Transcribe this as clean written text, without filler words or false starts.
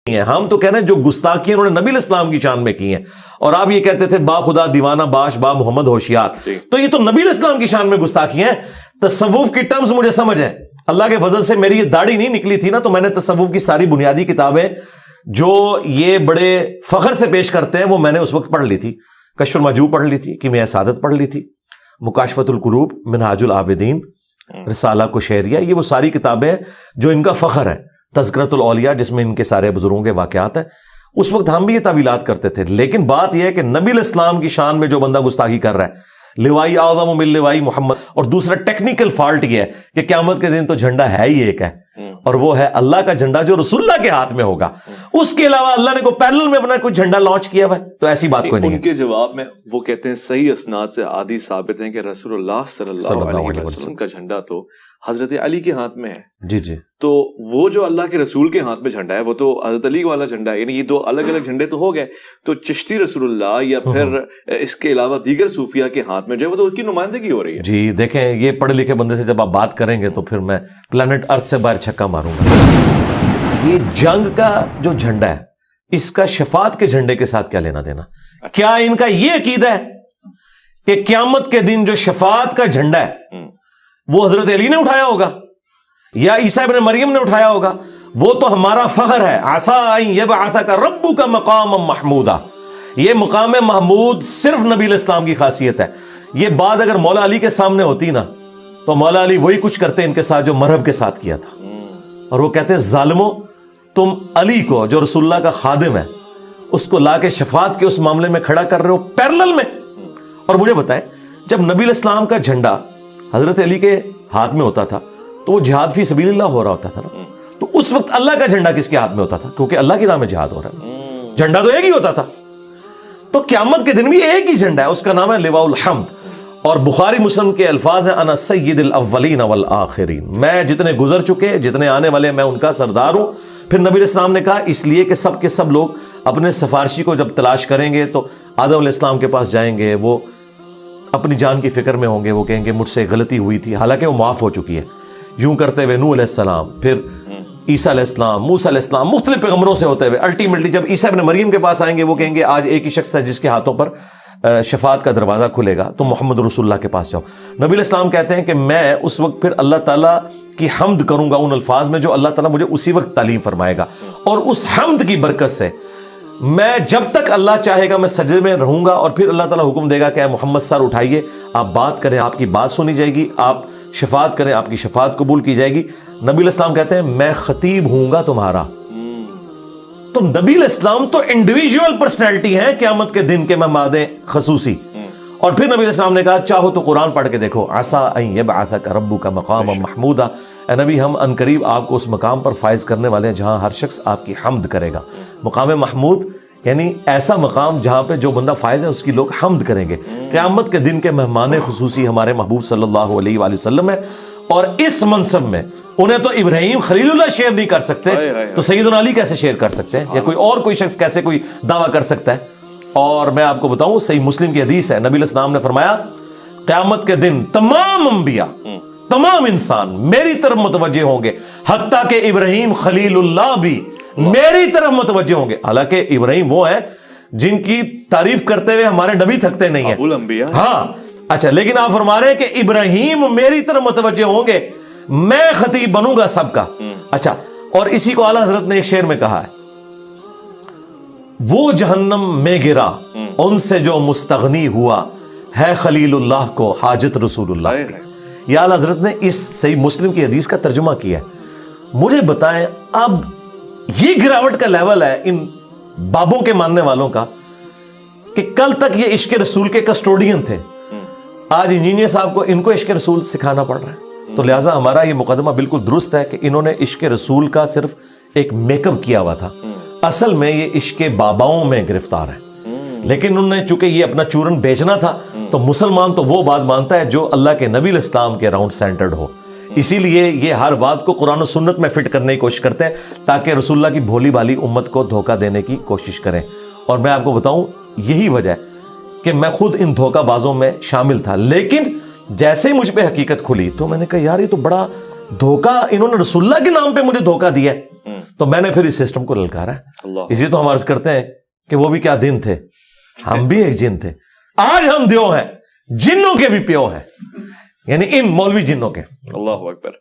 ہیں. ہم تو کہہ رہے ہیں جو گستاخی انہوں نے نبی الاسلام کی شان میں کی ہیں, اور آپ یہ کہتے تھے با خدا دیوانہ باش با محمد ہوشیار, تو یہ تو نبی الاسلام کی شان میں گستاخی ہیں. تصوف کی ٹرمز مجھے سمجھ ہیں, اللہ کے فضل سے میری یہ داڑھی نہیں نکلی تھی نا, تو میں نے تصوف کی ساری بنیادی کتابیں جو یہ بڑے فخر سے پیش کرتے ہیں وہ میں نے اس وقت پڑھ لی تھی. کشف المحجوب پڑھ لی تھی, کیمیاء سعادت پڑھ لی تھی, مکاشفۃ القروب, منہاج العابدین, رسالہ قشیریہ, یہ وہ ساری کتابیں جو ان کا فخر ہے. تذکرۃ الاولیاء جس میں ان کے سارے بزرگوں کے واقعات ہیں. اس وقت ہم بھی یہ تعویلات کرتے تھے, لیکن بات یہ ہے کہ نبی الاسلام کی شان میں جو بندہ گستاخی کر رہا ہے, لوائی اعظم من لوائی محمد. اور دوسرا ٹیکنیکل فالٹ یہ ہے کہ قیامت کے دن تو جھنڈا ہے ہی ایک ہے, اور وہ ہے اللہ کا جھنڈا جو رسول اللہ کے ہاتھ میں ہوگا. اس کے علاوہ اللہ نے کوئی پیرلل میں اپنا کوئی جھنڈا لانچ کیا ہوا ہے, تو ایسی بات کوئی نہیں ہے. ان کے جواب میں وہ کہتے ہیں صحیح اسناد سے حدیث ثابت ہیں کہ رسول اللہ صلی اللہ علیہ وسلم کا جھنڈا تو حضرت علی کے ہاتھ میں ہے. جی جی, تو وہ جو اللہ کے رسول کے ہاتھ میں جھنڈا ہے وہ تو حضرت علی والا جھنڈا ہے, یعنی یہ دو الگ الگ جھنڈے تو ہو گئے. تو چشتی رسول اللہ یا پھر اس کے علاوہ دیگر صوفیہ کے ہاتھ میں جو ہے وہ تو اس کی نمائندگی ہو رہی ہے. جی دیکھیں, یہ پڑھے لکھے بندے سے جب آپ بات کریں گے تو پھر میں پلانٹ ارتھ سے باہر چھکا ماروں گا. یہ جنگ کا جو جھنڈا ہے اس کا شفاعت کے جھنڈے کے ساتھ کیا لینا دینا؟ کیا ان کا یہ عقیدہ ہے کہ قیامت کے دن جو شفاعت کا جھنڈا ہے وہ حضرت علی نے اٹھایا ہوگا یا عیسیٰ ابن مریم نے اٹھایا ہوگا؟ وہ تو ہمارا فخر ہے. عسیٰ ان یبعثک ربک مقاما محمودا, یہ مقام محمود صرف نبی الاسلام کی خاصیت ہے. یہ بات اگر مولا علی کے سامنے ہوتی نا تو مولا علی وہی کچھ کرتے ان کے ساتھ جو مرہب کے ساتھ کیا تھا, اور وہ کہتے ہیں ظالمو, تم علی کو جو رسول اللہ کا خادم ہے اس کو لا کے شفاعت کے اس معاملے میں کھڑا کر رہے ہو پیرلل میں. اور مجھے بتائیں, جب نبی الاسلام کا جھنڈا حضرت علی کے ہاتھ میں ہوتا تھا تو وہ جہاد فی سبیل اللہ ہو رہا ہوتا تھا نا, تو اس وقت اللہ کا جھنڈا کس کے ہاتھ میں ہوتا تھا؟ کیونکہ اللہ کی راہ میں جہاد ہو رہا ہے, جھنڈا تو ایک ہی ہوتا تھا. تو قیامت کے دن بھی ایک ہی جھنڈا ہے, اس کا نام ہے لواء الحمد. اور بخاری مسلم کے الفاظ ہیں انا سید الاولین والآخرین, میں جتنے گزر چکے جتنے آنے والے میں ان کا سردار ہوں. پھر نبی علیہ السلام نے کہا اس لیے کہ سب کے سب لوگ اپنے سفارشی کو جب تلاش کریں گے تو آدم علیہ السلام کے پاس جائیں گے, وہ اپنی جان کی فکر میں ہوں گے, وہ کہیں گے مجھ سے غلطی ہوئی تھی, حالانکہ وہ معاف ہو چکی ہے. یوں کرتے ہوئے نوح علیہ السلام, پھر عیسیٰ علیہ السلام, موسیٰ علیہ السلام, مختلف پیغمبروں سے ہوتے ہوئے الٹیمیٹلی جب عیسیٰ ابن مریم کے پاس آئیں گے وہ کہیں گے آج ایک ہی شخص ہے جس کے ہاتھوں پر شفاعت کا دروازہ کھلے گا, تو محمد رسول اللہ کے پاس جاؤ. نبی علیہ السلام کہتے ہیں کہ میں اس وقت پھر اللہ تعالیٰ کی حمد کروں گا ان الفاظ میں جو اللہ تعالیٰ مجھے اسی وقت تعلیم فرمائے گا, اور اس حمد کی برکت سے میں جب تک اللہ چاہے گا میں سجدے میں رہوں گا, اور پھر اللہ تعالیٰ حکم دے گا کہ اے محمد سر اٹھائیے, آپ بات کریں, آپ کی بات سنی جائے گی, آپ شفاعت کریں, آپ کی شفاعت قبول کی جائے گی. نبی علیہ السلام کہتے ہیں میں خطیب ہوں گا تمہارا. تو نبی علیہ السلام تو انڈیویجول پرسنالٹی ہیں قیامت کے دن کے مہمان خصوصی. اور پھر نبی علیہ السلام نے کہا چاہو تو قرآن پڑھ کے دیکھو, عسیٰ ان یبعثک ربک مقاما محمودا, اے نبی ہم عنقریب آپ کو اس مقام پر فائز کرنے والے ہیں جہاں ہر شخص آپ کی حمد کرے گا. مقام محمود یعنی ایسا مقام جہاں پہ جو بندہ فائز ہے اس کی لوگ حمد کریں گے. قیامت کے دن کے مہمان خصوصی ہمارے محبوب صلی اللہ علیہ وآلہ وسلم ہے, اور اس منصب میں انہیں تو ابراہیم خلیل اللہ شیئر نہیں کر سکتے, تو سیدنا علی کیسے شیئر کر سکتے ہیں, یا کوئی اور کوئی شخص کیسے کوئی دعویٰ کر سکتا ہے؟ اور میں آپ کو بتاؤں صحیح مسلم کی حدیث ہے, نبی علیہ السلام نے فرمایا قیامت کے دن تمام انبیاء تمام انسان میری طرف متوجہ ہوں گے, حتیٰ کہ ابراہیم خلیل اللہ بھی میری طرف متوجہ ہوں گے. حالانکہ ابراہیم وہ ہیں جن کی تعریف کرتے ہوئے ہمارے نبی تھکتے نہیں ہیں, ابو الانبیاء. ہاں اچھا, لیکن آپ فرما رہے ہیں کہ ابراہیم میری طرف متوجہ ہوں گے, میں خطیب بنوں گا سب کا. اچھا, اور اسی کو اعلیٰ حضرت نے ایک شعر میں کہا ہے, وہ جہنم میں گرا ان سے جو مستغنی ہوا, ہے خلیل اللہ کو حاجت رسول اللہ کی. یہ اعلیٰ حضرت نے اس صحیح مسلم کی حدیث کا ترجمہ کیا ہے. مجھے بتائیں اب یہ گراوٹ کا لیول ہے ان بابوں کے ماننے والوں کا کہ کل تک یہ عشق رسول کے کسٹوڈین تھے, آج انجینئر صاحب کو ان کو عشق رسول سکھانا پڑ رہا ہے. تو لہٰذا ہمارا یہ مقدمہ بالکل درست ہے کہ انہوں نے عشق رسول کا صرف ایک میک اپ کیا ہوا تھا, اصل میں یہ عشق باباؤں میں گرفتار ہے. لیکن انہوں نے چونکہ یہ اپنا چورن بیچنا تھا, تو مسلمان تو وہ بات مانتا ہے جو اللہ کے نبی علیہ السلام کے راؤنڈ سینٹرڈ ہو. اسی لیے یہ ہر بات کو قرآن و سنت میں فٹ کرنے کی کوشش کرتے ہیں تاکہ رسول اللہ کی بھولی بھالی امت کو دھوکہ دینے کی کوشش کریں. اور میں آپ کو بتاؤں یہی وجہ ہے کہ میں خود ان دھوکہ بازوں میں شامل تھا, لیکن جیسے ہی مجھ پہ حقیقت کھلی تو میں نے کہا یار یہ تو بڑا دھوکہ, انہوں نے رسول اللہ کے نام پہ مجھے دھوکہ دیا ہے. تو میں نے پھر اس سسٹم کو للکارا. اسی تو ہم عرض کرتے ہیں کہ وہ بھی کیا دن تھے, ہم بھی ایک جن تھے. آج ہم دیو ہیں, جنوں کے بھی پیو ہیں, یعنی ان مولوی جنوں کے. اللہ اکبر.